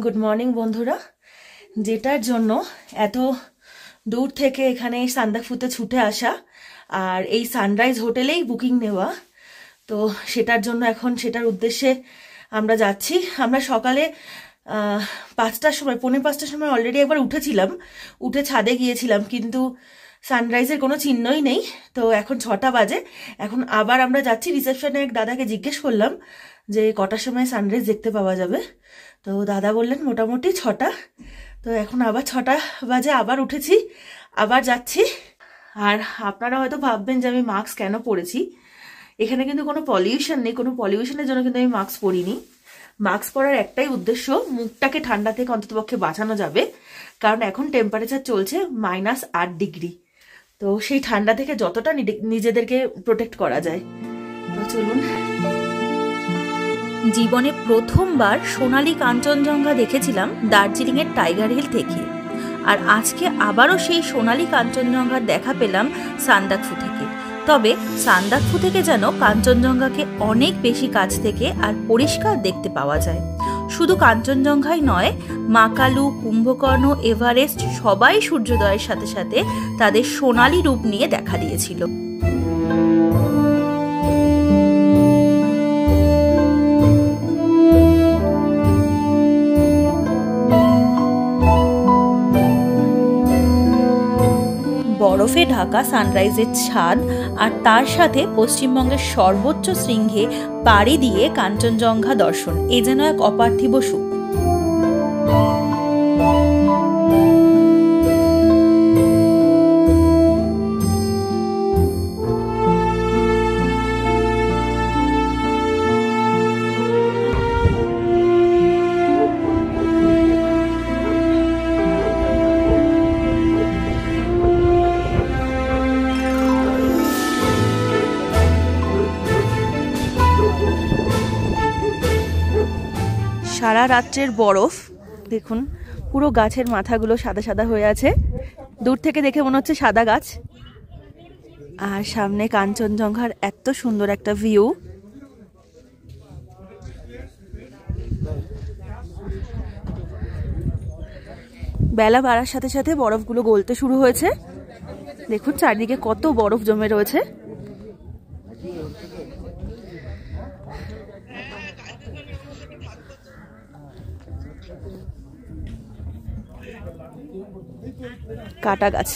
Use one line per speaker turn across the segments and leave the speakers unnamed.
Good morning বন্ধুরা। যেটার জন্য এত দূর থেকে এখানে সান্দাকফুতে ছুটে আসা আর এই সানরাইজ হোটেলেই বুকিং নেওয়া, তো সেটার জন্য এখন সেটার উদ্দেশ্যে আমরা যাচ্ছি। আমরা সকালে 5টার সময়, 4:45টার সময় অলরেডি একবার উঠেছিলাম, উঠে ছাদে গিয়েছিলাম, কিন্তু সানরাইজের কোনো চিহ্নই নেই। তো এখন 6টা বাজে, এখন আবার আমরা যাচ্ছি। রিসেপশনে এক দাদাকে জিজ্ঞেস করলাম যে কটার সময় সানরাইজ দেখতে পাওয়া যাবে, তো দাদা বললেন মোটামুটি 6টা। তো এখন আবার 6টা বাজে, আবার উঠেছি, আবার যাচ্ছি। আর আপনারা হয়তো ভাববেন যে আমি মাস্ক কেন পরেছি। এখানে কিন্তু কোনো পলিউশন নেই, কোনো পলিউশনের জন্য কিন্তু আমি মাস্ক পরিনি। মাস্ক পরার একটাই উদ্দেশ্য, মুখটাকে ঠান্ডা থেকে অন্ততপক্ষে বাঁচানো যাবে, কারণ এখন টেম্পারেচার চলছে -8 ডিগ্রি। তো সেই ঠান্ডা থেকে যতটা নিজেদেরকে প্রোটেক্ট করা যায়। তো চলুন।
জীবনে প্রথমবার সোনালী কাঞ্চনজঙ্ঘা দেখেছিলাম দার্জিলিংয়ের টাইগার হিল থেকে, আর আজকে আবারও সেই সোনালী কাঞ্চনজঙ্ঘার দেখা পেলাম সান্দাকফু থেকে। তবে সান্দাকফু থেকে যেন কাঞ্চনজঙ্ঘাকে অনেক বেশি কাছ থেকে আর পরিষ্কার দেখতে পাওয়া যায়। শুধু কাঞ্চনজঙ্ঘাই নয়, মাকালু, কুম্ভকর্ণ, এভারেস্ট সবাই সূর্যোদয়ের সাথে সাথে তাদের সোনালী রূপ নিয়ে দেখা দিয়েছিল। বরফে ঢাকা সানরাইজের ছাদ আর তার সাথে পশ্চিমবঙ্গের সর্বোচ্চ শৃঙ্গে পাড়ি দিয়ে কাঞ্চনজঙ্ঘা দর্শন, এ যেন এক অপার্থিব সুখ।
সারা রাত্রের বরফ দেখুন, পুরো গাছের মাথাগুলো সাদা সাদা হয়ে আছে। দূর থেকে দেখে মনে হচ্ছে সাদা গাছ, আর সামনে কাঞ্চনজঙ্ঘার এত সুন্দর একটা ভিউ। বেলা বাড়ার সাথে সাথে বরফগুলো গলতে শুরু হয়েছে। দেখুন চারদিকে কত বরফ জমে রয়েছে। কাটা গাছ।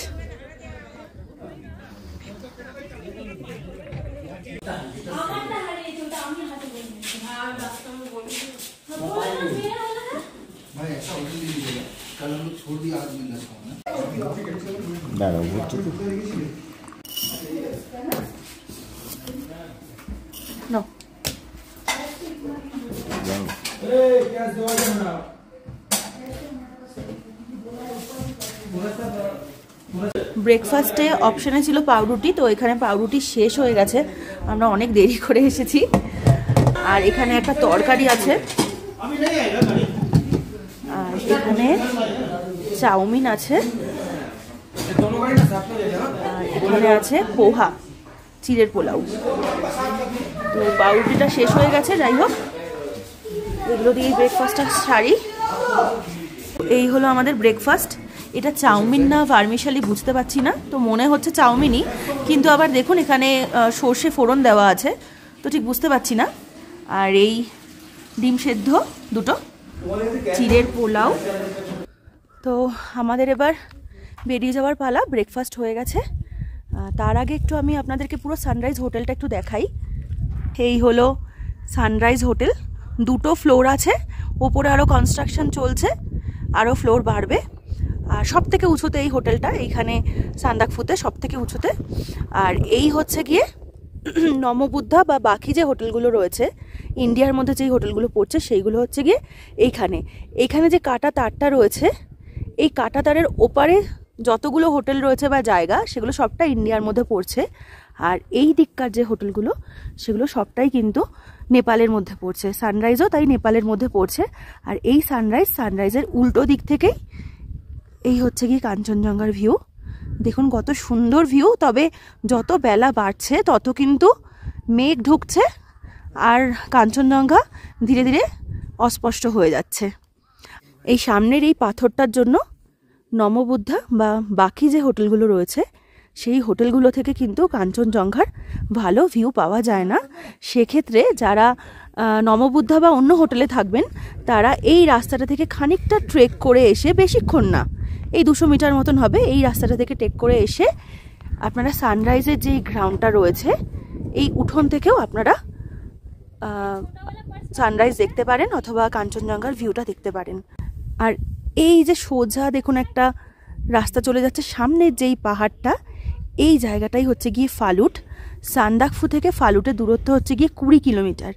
ব্রেকফাস্টে অপশানে ছিল পাউরুটি, তো এখানে পাউরুটি শেষ হয়ে গেছে, আমরা অনেক দেরি করে এসেছি। আর এখানে একটা তরকারি আছে, আর এখানে চাউমিন আছে, আর এখানে আছে পোহা, চিড়ের পোলাও। তো পাউরুটিটা শেষ হয়ে গেছে, যাই হোক এগুলো দিয়ে ব্রেকফাস্টটা সারি। এই হলো আমাদের ব্রেকফাস্ট। এটা চাউমিন না ভার্মিশালি বুঝতে পারছি না, তো মনে হচ্ছে চাউমিনই, কিন্তু আবার দেখুন এখানে সর্ষে ফোড়ন দেওয়া আছে, তো ঠিক বুঝতে পারছি না। আর এই ডিম সেদ্ধ দুটো, চিড়ের পোলাও। তো আমাদের এবার বেরিয়ে যাওয়ার পালা। ব্রেকফাস্ট হয়ে গেছে, তার আগে একটু আমি আপনাদেরকে পুরো সানরাইজ হোটেলটা একটু দেখাই। এই হলো সানরাইজ হোটেল, 2টো ফ্লোর আছে, ওপরে আরও কনস্ট্রাকশন চলছে, আরও ফ্লোর বাড়বে। আর সব থেকে উঁচুতে এই হোটেলটা, এইখানে সান্দাকফুতে সব থেকে উঁচুতে। আর এই হচ্ছে গিয়ে নমবুদ্ধা বা বাকি যে হোটেলগুলো রয়েছে ইন্ডিয়ার মধ্যে যেই হোটেলগুলো পড়ছে সেইগুলো হচ্ছে গিয়ে এইখানে যে কাটা তারটা রয়েছে, এই কাটা তারের ওপারে যতগুলো হোটেল রয়েছে বা জায়গা, সেগুলো সবটা ইন্ডিয়ার মধ্যে পড়ছে। আর এই দিককার যে হোটেলগুলো সেগুলো সবটাই কিন্তু নেপালের মধ্যে পড়ছে। সানরাইজও তাই নেপালের মধ্যে পড়ছে। আর এই সানরাইজের উল্টো দিক থেকেই এই হচ্ছে গিয়ে কাঞ্চনজঙ্ঘার ভিউ। দেখুন কত সুন্দর ভিউ। তবে যত বেলা বাড়ছে তত কিন্তু মেঘ ঢুকছে আর কাঞ্চনজঙ্ঘা ধীরে ধীরে অস্পষ্ট হয়ে যাচ্ছে। এই সামনের এই পাথরটার জন্য নমবুদ্ধা বা বাকি যে হোটেলগুলো রয়েছে সেই হোটেলগুলো থেকে কিন্তু কাঞ্চনজঙ্ঘার ভালো ভিউ পাওয়া যায় না। সেক্ষেত্রে যারা নমবুদ্ধা বা অন্য হোটেলে থাকবেন তারা এই রাস্তাটা থেকে খানিকটা ট্রেক করে এসে, বেশিক্ষণ না, এই 200 মিটার মতন হবে, এই রাস্তাটা থেকে ট্রেক করে এসে আপনারা সানরাইজের যেই গ্রাউন্ডটা রয়েছে এই উঠোন থেকেও আপনারা সানরাইজ দেখতে পারেন অথবা কাঞ্চনজঙ্ঘার ভিউটা দেখতে পারেন। আর এই যে সোজা দেখুন একটা রাস্তা চলে যাচ্ছে, সামনের যেই পাহাড়টা, এই জায়গাটাই হচ্ছে গিয়ে ফালুট। সান্দাকফু থেকে ফালুটের দূরত্ব হচ্ছে গিয়ে 20 কিলোমিটার।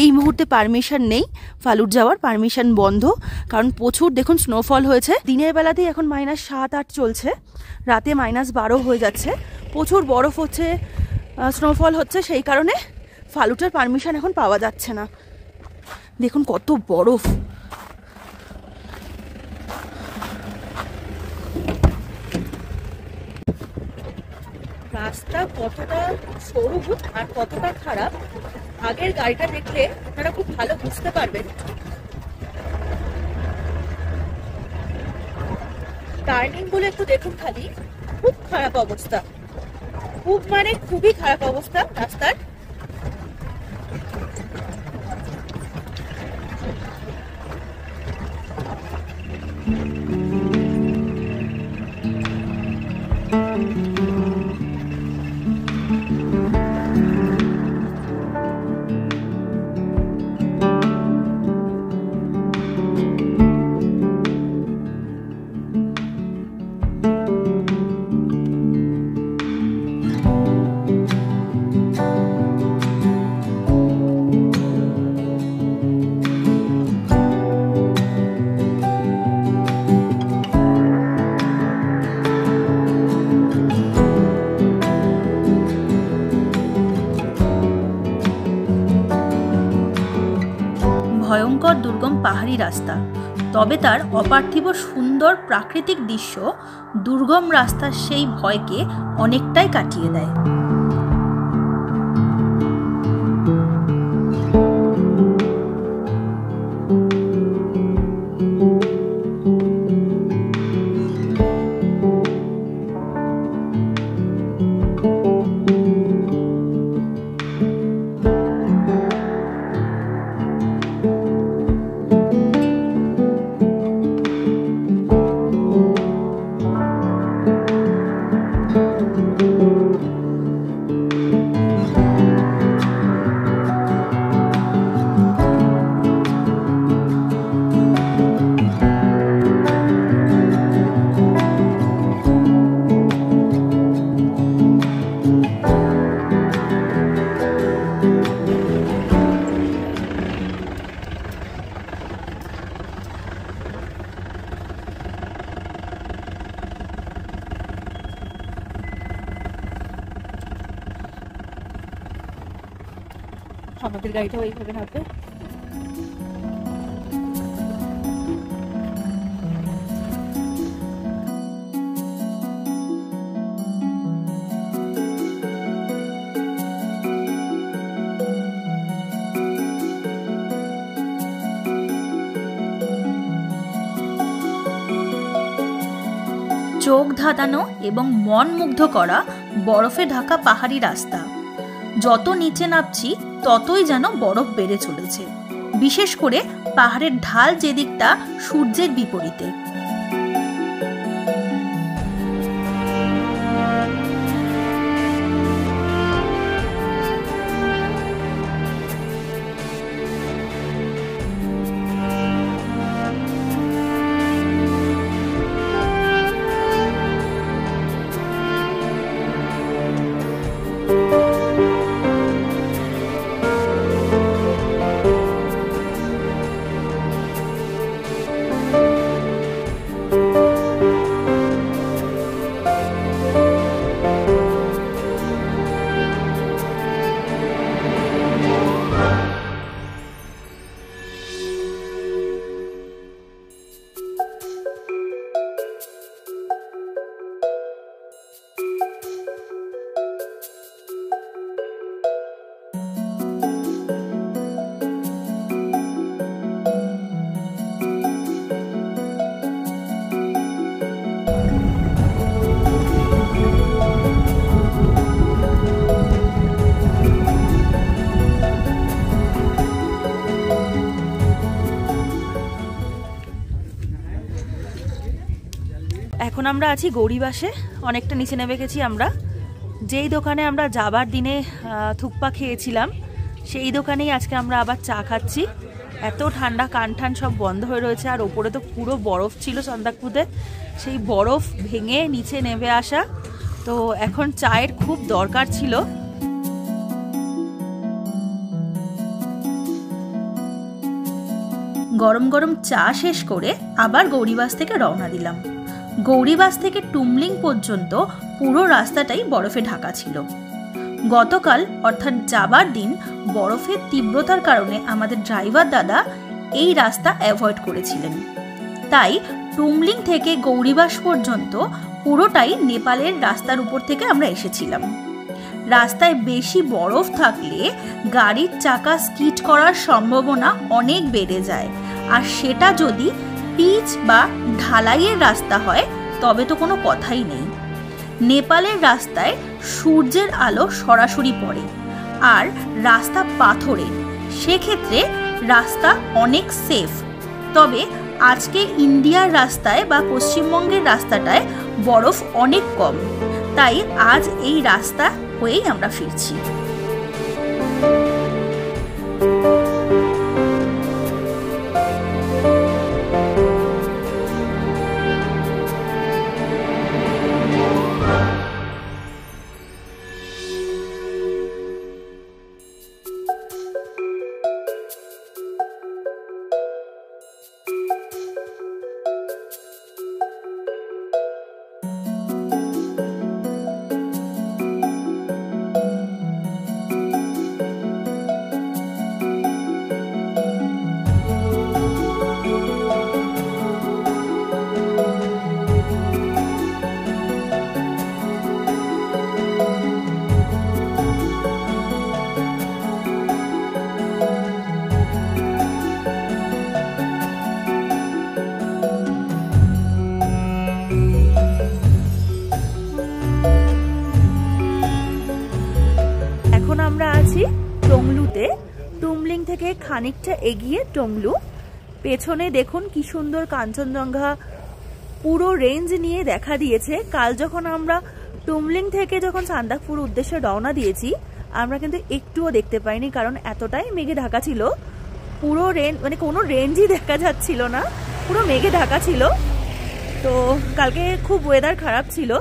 এই মুহূর্তে পারমিশন নেই, ফালুট যাওয়ার পারমিশন বন্ধ, কারণ প্রচুর দেখুন স্নোফল হয়েছে। দিনের বেলাতেই এখন -7-8 চলছে, রাতে -12 হয়ে যাচ্ছে, প্রচুর বরফ হচ্ছে, স্নোফল হচ্ছে, সেই কারণে ফালুটের পারমিশন এখন পাওয়া যাচ্ছে না। দেখুন কত বরফ। রাস্তা কতটা সরু আর কতটা খারাপ আগের গাড়িটা দেখলে আপনারা খুব ভালো বুঝতে পারবেন। টার্নিং গুলো একটু দেখুন খালি, খুব খারাপ অবস্থা, খুব মানে খুবই খারাপ অবস্থা রাস্তার।
ভয়ঙ্কর দুর্গম পাহাড়ি রাস্তা, তবে তার অপার্থিব সুন্দর প্রাকৃতিক দৃশ্য দুর্গম রাস্তার সেই ভয়কে অনেকটাই কাটিয়ে দেয়।
আমাদের গাড়িটাও এইভাবে নামবে।
চোখ ধাঁধানো এবং মন মুগ্ধ করা বরফে ঢাকা পাহাড়ি রাস্তা। যত নিচে নামছি ততই যেন বরফ বেড়ে চলেছে, বিশেষ করে পাহাড়ের ঢাল যেদিকটা সূর্যের বিপরীতে।
এখন আমরা আছি গৌরীবাসে, অনেকটা নিচে নেমে গেছি আমরা। যেই দোকানে আমরা যাবার দিনে থুকপা খেয়েছিলাম সেই দোকানেই আজকে আমরা আবার চা খাচ্ছি। এত ঠান্ডা, কান ঠান সব বন্ধ হয়ে রয়েছে, আর ওপরে তো পুরো বরফ ছিল সান্দাকফুতে, সেই বরফ ভেঙে নিচে নেমে আসা। তো এখন চায়ের খুব দরকার ছিল।
গরম গরম চা শেষ করে আবার গৌরীবাস থেকে রওনা দিলাম। গৌরীবাস থেকে টুমলিং পর্যন্ত পুরো রাস্তাটাই বরফে ঢাকা ছিল। গতকাল অর্থাৎ যাবার দিন বরফের তীব্রতার কারণে আমাদের ড্রাইভার দাদা এই রাস্তা অ্যাভয়েড করেছিলেন। তাই টুমলিং থেকে গৌরীবাস পর্যন্ত পুরোটাই নেপালের রাস্তার উপর থেকে আমরা এসেছিলাম। রাস্তায় বেশি বরফ থাকলে গাড়ির চাকা স্কিড করার সম্ভাবনা অনেক বেড়ে যায়, আর সেটা যদি পিচ বা ঢালাইয়ের রাস্তা হয় তবে তো কোনো কথাই নেই। নেপালের রাস্তায় সূর্যের আলো সরাসরি পড়ে, আর রাস্তা পাথরের, সেক্ষেত্রে রাস্তা অনেক সেফ। তবে আজকে ইন্ডিয়ার রাস্তায় বা পশ্চিমবঙ্গের রাস্তাটায় বরফ অনেক কম, তাই আজ এই রাস্তা হয়েই আমরা ফিরছি।
টংলুতে, টুমলিং থেকে খানিকটা এগিয়ে টংলু। পেছনে দেখুন কি সুন্দর কাঞ্চনজঙ্ঘা পুরো রেঞ্জ নিয়ে দেখা দিয়েছে। কাল যখন আমরা টুমলিং থেকে যখন সান্দাকফুর উদ্দেশ্যে রওনা দিয়েছি আমরা কিন্তু একটুও দেখতে পাইনি, কারণ এতটাই মেঘে ঢাকা ছিল, পুরো রেঞ্জ মানে কোনো রেঞ্জই দেখা যাচ্ছিল না, পুরো মেঘে ঢাকা ছিল। তো কালকে খুব ওয়েদার খারাপ ছিল,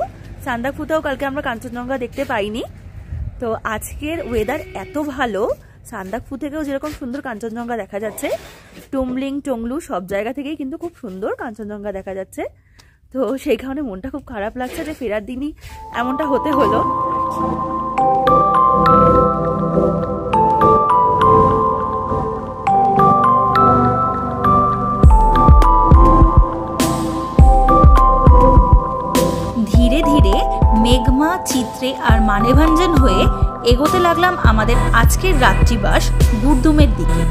সান্দাকফুতেও কালকে আমরা কাঞ্চনজঙ্ঘা দেখতে পাইনি। তো আজকের ওয়েদার এত ভালো, সান্দাকফু থেকেও যেরকম সুন্দর কাঞ্চনজঙ্ঘা দেখা যাচ্ছে, টুমলিং টংলু সব জায়গা থেকেই কিন্তু খুব সুন্দর কাঞ্চনজঙ্ঘা দেখা যাচ্ছে। তো সেই কারণে মনটা খুব খারাপ লাগছে যে ফেরার দিনই এমনটা হতে হলো।
ধীরে ধীরে মেঘমা, চিত্রে আর মানেভাঞ্জন হয়ে এগোতে লাগলাম আমাদের আজকের রাত্রিবাস গুরদুমের দিকে।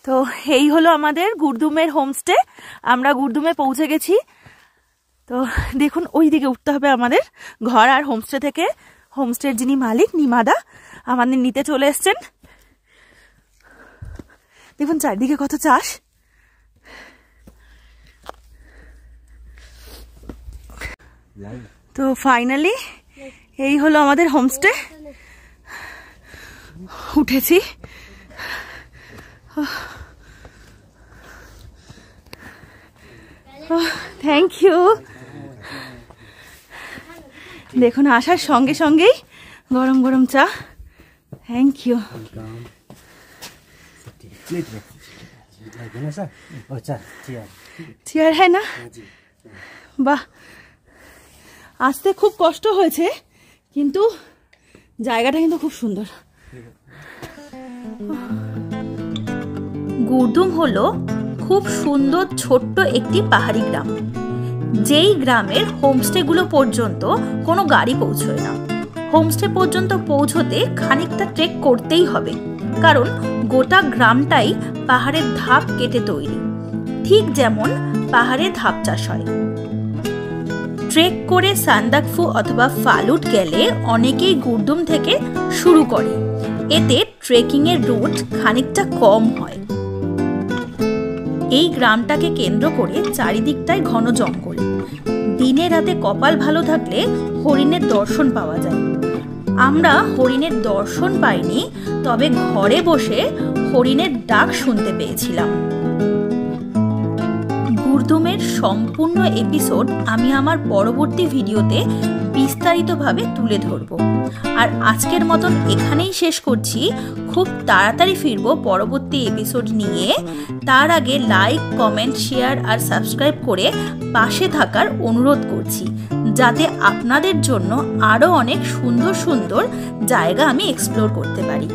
তো এই হলো আমাদের গুরদুমের হোমস্টে। আমরা গুরদুমে পৌঁছে গেছি। তো দেখুন ওই দিকে উঠতে হবে আমাদের ঘর, আর হোমস্টে থেকে হোমস্টের যিনি মালিক নিমাদা আমাদের নিতে চলে এসছেন। দেখুন চারদিকে কত চাষ। তো ফাইনালি এই হলো আমাদের হোমস্টে, উঠেছি। Thank you. দেখুন আসার সঙ্গে সঙ্গেই গরম গরম চা। Thank you. চেয়ার হ্যাঁ না? বাহ, আসতে খুব কষ্ট হয়েছে, কিন্তু জায়গাটা কিন্তু খুব সুন্দর।
গুরদুম হলো খুব সুন্দর ছোট্ট একটি পাহাড়ি গ্রাম। যেই গ্রামের হোমস্টেগুলো পর্যন্ত কোনো গাড়ি পৌঁছয় না। হোমস্টে পর্যন্ত পৌঁছতে খানিকটা ট্রেক করতেই হবে, কারণ গোটা গ্রামটাই পাহাড়ের ধাপ কেটে তৈরি, ঠিক যেমন পাহাড়ে ধাপ চাষ হয়। ট্রেক করে সান্দাকফু অথবা ফালুট গেলে অনেকেই গুরদুম থেকে শুরু করে, এতে ট্রেকিংয়ের রুট খানিকটা কম হয়। এই গ্রামটাকে কেন্দ্র করে চারিদিকটায় ঘন জঙ্গল। দিনে রাতে কপাল ভালো থাকলে হরিণের দর্শন পাওয়া যায়। আমরা হরিণের দর্শন পাইনি, তবে ঘরে বসে হরিণের ডাক শুনতে পেয়েছিলাম। গুরদুমের সম্পূর্ণ এপিসোড আমি আমার পরবর্তী ভিডিওতে বিস্তারিতভাবে তুলে ধরব। আর আজকের মতন এখানেই শেষ করছি। খুব তাড়াতাড়ি ফিরবো পরবর্তী এপিসোড নিয়ে। তার আগে লাইক, কমেন্ট, শেয়ার আর সাবস্ক্রাইব করে পাশে থাকার অনুরোধ করছি, যাতে আপনাদের জন্য আরও অনেক সুন্দর সুন্দর জায়গা আমি এক্সপ্লোর করতে পারি।